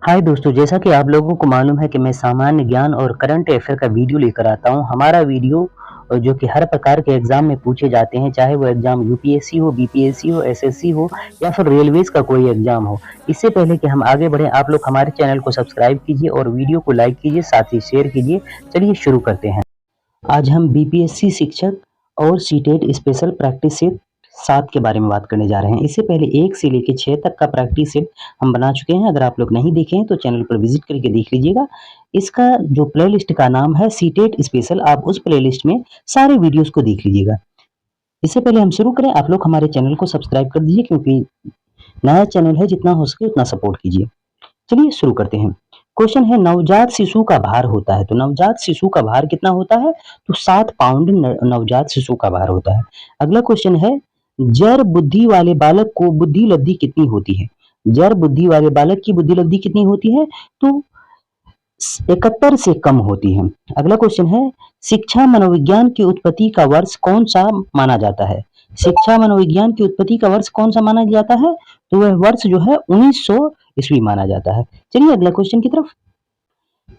हाय दोस्तों, जैसा कि आप लोगों को मालूम है कि मैं सामान्य ज्ञान और करंट अफेयर का वीडियो लेकर आता हूँ। हमारा वीडियो जो कि हर प्रकार के एग्ज़ाम में पूछे जाते हैं, चाहे वो एग्ज़ाम यूपीएससी हो, बीपीएससी हो, एसएससी हो या फिर रेलवेज़ का कोई एग्ज़ाम हो। इससे पहले कि हम आगे बढ़ें, आप लोग हमारे चैनल को सब्सक्राइब कीजिए और वीडियो को लाइक कीजिए, साथ ही शेयर कीजिए। चलिए शुरू करते हैं। आज हम बीपीएससी शिक्षक और सीटेट स्पेशल प्रैक्टिस सेट 7 के बारे में बात करने जा रहे हैं। इससे पहले 1 से लेके 6 तक का प्रैक्टिस सेट हम बना चुके हैं। अगर आप लोग नहीं देखे हैं तो चैनल पर विज़िट करके देख लीजिएगा। इसका जो प्लेलिस्ट का नाम है सीटेट स्पेशल, आप उस प्लेलिस्ट में सारे वीडियोज़ को देख लीजिएगा। इससे पहले हम शुरू करें, आप लोग हमारे चैनल को सब्सक्राइब कर दीजिए क्योंकि नया चैनल है, जितना हो सके उतना सपोर्ट कीजिए। चलिए शुरू करते हैं। क्वेश्चन है, नवजात शिशु का भार होता है, तो नवजात शिशु का भार कितना होता है? तो 7 पाउंड नवजात शिशु का भार होता है। अगला क्वेश्चन है, जड़ बुद्धि वाले बालक को बुद्धि लब्धि कितनी होती है? जड़ बुद्धि वाले बालक की बुद्धि लब्धि कितनी होती है? तो 71 से कम होती है। अगला क्वेश्चन है, शिक्षा मनोविज्ञान की उत्पत्ति का वर्ष कौन सा माना जाता है? शिक्षा मनोविज्ञान की उत्पत्ति का वर्ष कौन सा माना जाता है? तो वह वर्ष जो है 1900 ईस्वी माना जाता है। चलिए अगला क्वेश्चन की तरफ।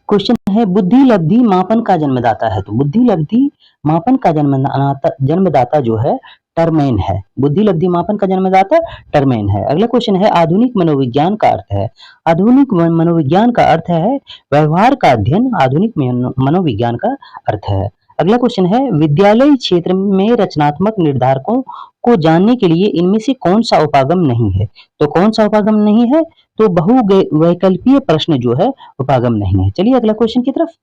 क्वेश्चन है, बुद्धि लब्धि मापन का जन्मदाता है, तो बुद्धि लब्धि मापन का जन्मदाता जो है टरमैन है। बुद्धि लब्धि मापन का जन्मदाता टरमैन है। अगला क्वेश्चन है, आधुनिक मनोविज्ञान का अर्थ है। आधुनिक मनोविज्ञान का अर्थ है व्यवहार का अध्ययन। आधुनिक मनोविज्ञान का अर्थ है। अगला क्वेश्चन है, विद्यालय क्षेत्र में रचनात्मक निर्धारकों को जानने के लिए इनमें से कौन सा उपागम नहीं है? तो कौन सा उपागम नहीं है? तो बहुवैकल्पीय प्रश्न जो है उपागम नहीं है। चलिए अगला क्वेश्चन की तरफ।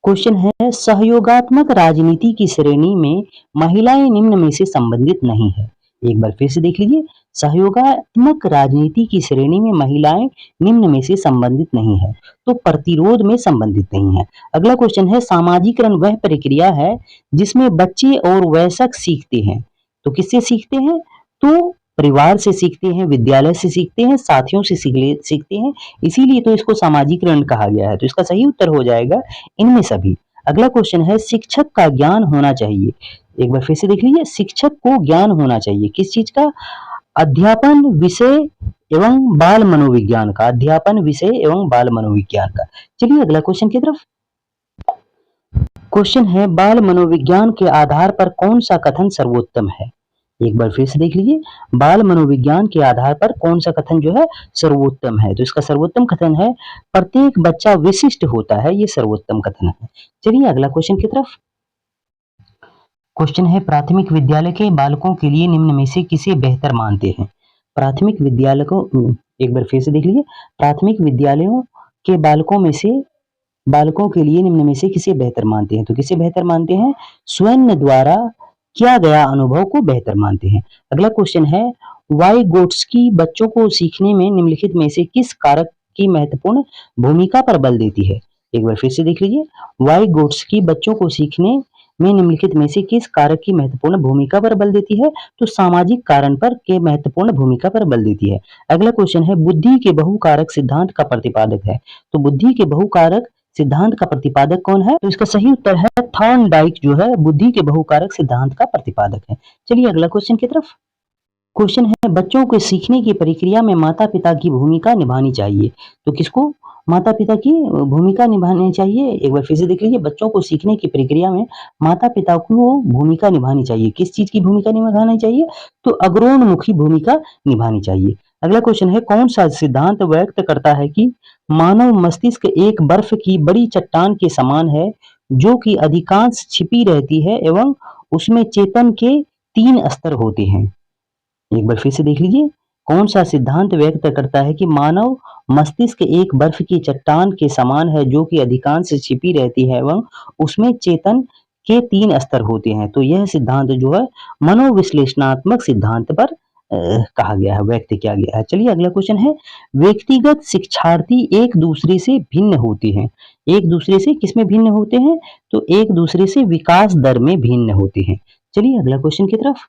क्वेश्चन है, सहयोगात्मक राजनीति की श्रेणी में महिलाएं निम्न में से संबंधित नहीं है। एक बार फिर से देख लीजिए, सहयोगात्मक राजनीति की श्रेणी में महिलाएं निम्न में से संबंधित नहीं है, तो प्रतिरोध में संबंधित नहीं है। अगला क्वेश्चन है, सामाजिकरण वह प्रक्रिया है जिसमें बच्चे और वयस्क सीखते हैं, तो किससे सीखते हैं? तो परिवार से सीखते हैं, विद्यालय से सीखते हैं, साथियों से सीखते हैं, इसीलिए तो इसको सामाजिकरण कहा गया है। तो इसका सही उत्तर हो जाएगा इनमें सभी। अगला क्वेश्चन है, शिक्षक का ज्ञान होना चाहिए। एक बार फिर से देख लीजिए, शिक्षक को ज्ञान होना चाहिए किस चीज का? अध्यापन विषय एवं बाल मनोविज्ञान का। अध्यापन विषय एवं बाल मनोविज्ञान का। चलिए अगला क्वेश्चन की तरफ। क्वेश्चन है, बाल मनोविज्ञान के आधार पर कौन सा कथन सर्वोत्तम है? एक बार फिर से देख लीजिए, बाल मनोविज्ञान के आधार पर कौन सा कथन जो है सर्वोत्तम है? तो इसका सर्वोत्तम कथन है, प्रत्येक बच्चा विशिष्ट होता है, ये सर्वोत्तम कथन है। चलिए अगला क्वेश्चन की तरफ। क्वेश्चन है, प्राथमिक विद्यालय के बालकों के लिए निम्न में से किसे बेहतर मानते हैं? प्राथमिक विद्यालय को एक बार फिर से देख लीजिए, प्राथमिक विद्यालयों के बालकों के लिए निम्न में से किसे बेहतर मानते हैं? तो किसे बेहतर मानते हैं? स्वयं द्वारा किया गया अनुभव को बेहतर मानते हैं। अगला क्वेश्चन है, वाइगोट्स्की बच्चों को सीखने में निम्नलिखित में से किस कारक की महत्वपूर्ण भूमिका पर बल देती है? एक बार फिर से देख लीजिए, वाइगोट्स्की बच्चों को सीखने में निम्नलिखित में से किस कारक की महत्वपूर्ण भूमिका पर बल देती है? तो सामाजिक कारण पर के महत्वपूर्ण भूमिका पर बल देती है। अगला क्वेश्चन है, बुद्धि के बहुकारक सिद्धांत का प्रतिपादक है। तो बुद्धि के बहुकारक सिद्धांत का प्रतिपादक कौन है? तो इसका सही उत्तर है थॉर्नडाइक जो है बुद्धि के बहुकारक सिद्धांत का प्रतिपादक है। चलिए अगला क्वेश्चन की तरफ। क्वेश्चन है, बच्चों के सीखने की प्रक्रिया में माता पिता की भूमिका निभानी चाहिए। तो किसको माता पिता की भूमिका निभानी चाहिए? एक बार फिर से देख लीजिए, बच्चों को सीखने की प्रक्रिया में माता पिता को भूमिका निभानी चाहिए। किस चीज की भूमिका निभानी चाहिए? तो अग्रोन्मुखी भूमिका निभानी चाहिए। अगला क्वेश्चन है, कौन सा सिद्धांत व्यक्त करता है कि मानव मस्तिष्क एक बर्फ की बड़ी चट्टान के समान है जो कि अधिकांश छिपी रहती है एवं उसमें चेतन के 3 स्तर होते हैं? एक बार फिर से देख लीजिए, कौन सा सिद्धांत व्यक्त करता है कि मानव मस्तिष्क एक बर्फ की चट्टान के समान है जो कि अधिकांश छिपी रहती है एवं उसमें चेतन के 3 स्तर होते हैं? तो यह सिद्धांत जो है मनोविश्लेषणात्मक सिद्धांत पर कहा गया है, व्यक्त किया गया है। चलिए अगला क्वेश्चन है, व्यक्तिगत शिक्षार्थी एक दूसरे से भिन्न होते हैं। एक दूसरे से किसमें भिन्न होते हैं? तो एक दूसरे से विकास दर में भिन्न होते हैं। चलिए अगला क्वेश्चन की तरफ।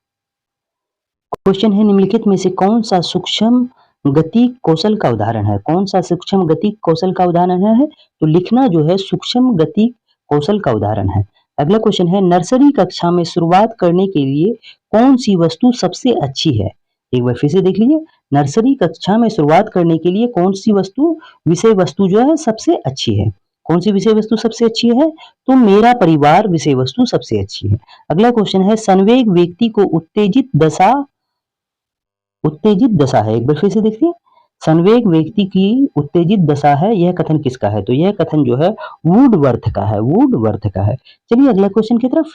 क्वेश्चन है, निम्नलिखित में से कौन सा सूक्ष्म गति कौशल का उदाहरण है? कौन सा सूक्ष्म गति कौशल का उदाहरण है? तो लिखना जो है सूक्ष्म गति कौशल का उदाहरण है। अगला क्वेश्चन है, नर्सरी कक्षा में शुरुआत करने के लिए कौन सी वस्तु सबसे अच्छी है? एक बार फिर से देख लीजिए, नर्सरी कक्षा में शुरुआत करने के लिए कौन सी विषय वस्तु जो है सबसे अच्छी है? कौन सी विषय वस्तु सबसे अच्छी है? तो मेरा परिवार विषय वस्तु सबसे अच्छी है। अगला क्वेश्चन है, संवेग व्यक्ति को उत्तेजित दशा है। एक बार फिर से देखिए, संवेग व्यक्ति की उत्तेजित दशा है, यह कथन किसका है? तो यह कथन जो है वुडवर्थ का है, वुडवर्थ का है। चलिए अगला क्वेश्चन की तरफ।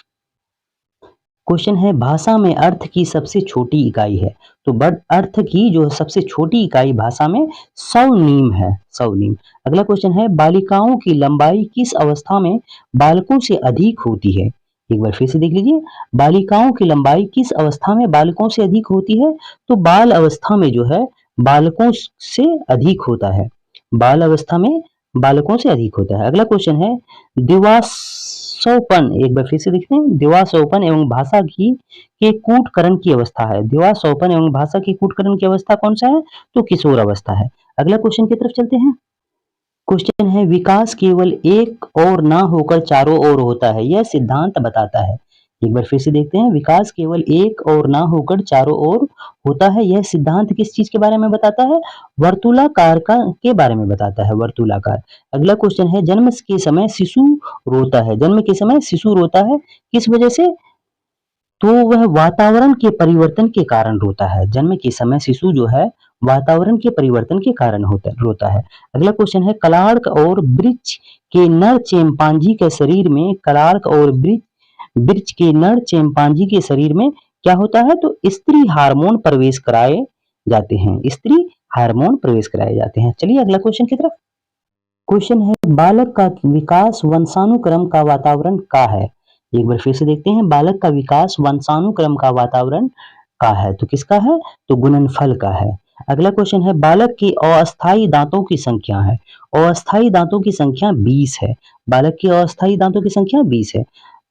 क्वेश्चन है, भाषा में अर्थ की सबसे छोटी इकाई है। तो बट अर्थ की जो सबसे छोटी इकाई भाषा में सवनीम है, सवनीम। अगला क्वेश्चन है, बालिकाओं की लंबाई किस अवस्था में बालकों से अधिक होती है? एक बार फिर से देख लीजिए, बालिकाओं की लंबाई किस अवस्था में बालकों से अधिक होती है? तो बाल अवस्था में जो है बालकों से अधिक होता है, बाल अवस्था में बालकों से अधिक होता है। अगला क्वेश्चन है, दिवास्वपन, एक बार फिर से देखते हैं, दिवास्वपन एवं भाषा की के कूटकरण की अवस्था है। दिवास्वपन एवं भाषा की कूटकरण की अवस्था कौन सा है? तो किशोर अवस्था है। अगला क्वेश्चन की तरफ चलते हैं। क्वेश्चन है, विकास केवल एक ओर ना होकर चारों ओर होता है, यह सिद्धांत बताता है। एक बार फिर से देखते हैं, विकास केवल एक ओर ना होकर चारों ओर होता है, यह सिद्धांत किस चीज के बारे में बताता है? वर्तुलाकार का के बारे में बताता है, वर्तुलाकार। अगला क्वेश्चन है, जन्म के समय शिशु रोता है। जन्म के समय शिशु रोता है, किस वजह से? तो वह वातावरण के परिवर्तन के कारण रोता है। जन्म के समय शिशु जो है वातावरण के परिवर्तन के कारण रोता है। अगला क्वेश्चन है, कलार्क और वृक्ष के नर चैंपांजी के शरीर में, कलार्क और वृक्ष के नर चैंपांजी के शरीर में क्या होता है? तो स्त्री हार्मोन प्रवेश कराए जाते हैं, स्त्री हार्मोन प्रवेश कराए जाते हैं। चलिए अगला क्वेश्चन की तरफ। क्वेश्चन है, बालक का विकास वंशानुक्रम का वातावरण का है। एक बार फिर से देखते हैं, बालक का विकास वंशानुक्रम का वातावरण का है, तो किसका है? तो गुणनफल का है। अगला क्वेश्चन है, बालक की अस्थायी दांतों की संख्या है। अस्थायी दांतों की संख्या 20 है। बालक की अस्थायी दांतों की संख्या 20 है।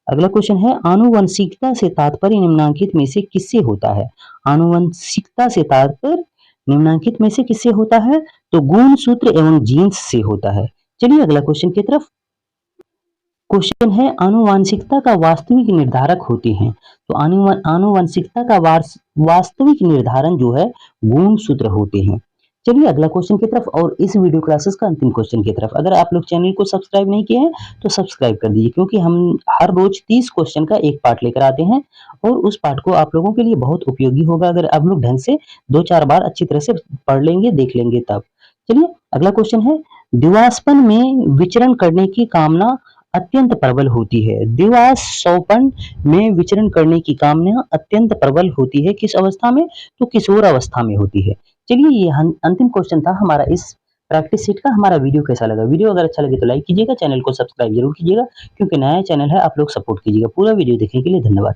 अगला क्वेश्चन है, आनुवंशिकता से तात्पर्य निम्नलिखित में से किससे होता है? आनुवंशिकता से तात्पर्य निम्नलिखित में से किससे होता है? तो गुणसूत्र एवं जीन्स से होता है। चलिए अगला क्वेश्चन की तरफ। क्वेश्चन है, आनुवांशिकता का वास्तविक निर्धारक होते हैं। तो आनुवंशिकता का वास्तविक निर्धारण जो है गुणसूत्र होते हैं। चलिए अगला क्वेश्चन की तरफ और इस वीडियो क्लासेस का अंतिम क्वेश्चन की तरफ। अगर आप लोग चैनल को सब्सक्राइब नहीं किए हैं तो सब्सक्राइब कर दीजिए, क्योंकि हम हर रोज 30 क्वेश्चन का एक पार्ट लेकर आते हैं और उस पार्ट को आप लोगों के लिए बहुत उपयोगी होगा अगर आप लोग ढंग से 2-4 बार अच्छी तरह से पढ़ लेंगे, देख लेंगे तब। चलिए अगला क्वेश्चन है, दिवास्वपन में विचरण करने की कामना अत्यंत प्रबल होती है। दिवास्वपन में विचरण करने की कामना अत्यंत प्रबल होती है, किस अवस्था में? तो किशोर अवस्था में होती है। चलिए ये अंतिम क्वेश्चन था हमारा इस प्रैक्टिस सेट का। हमारा वीडियो कैसा लगा? वीडियो अगर अच्छा लगे तो लाइक कीजिएगा, चैनल को सब्सक्राइब जरूर कीजिएगा, क्योंकि नया चैनल है, आप लोग सपोर्ट कीजिएगा। पूरा वीडियो देखने के लिए धन्यवाद।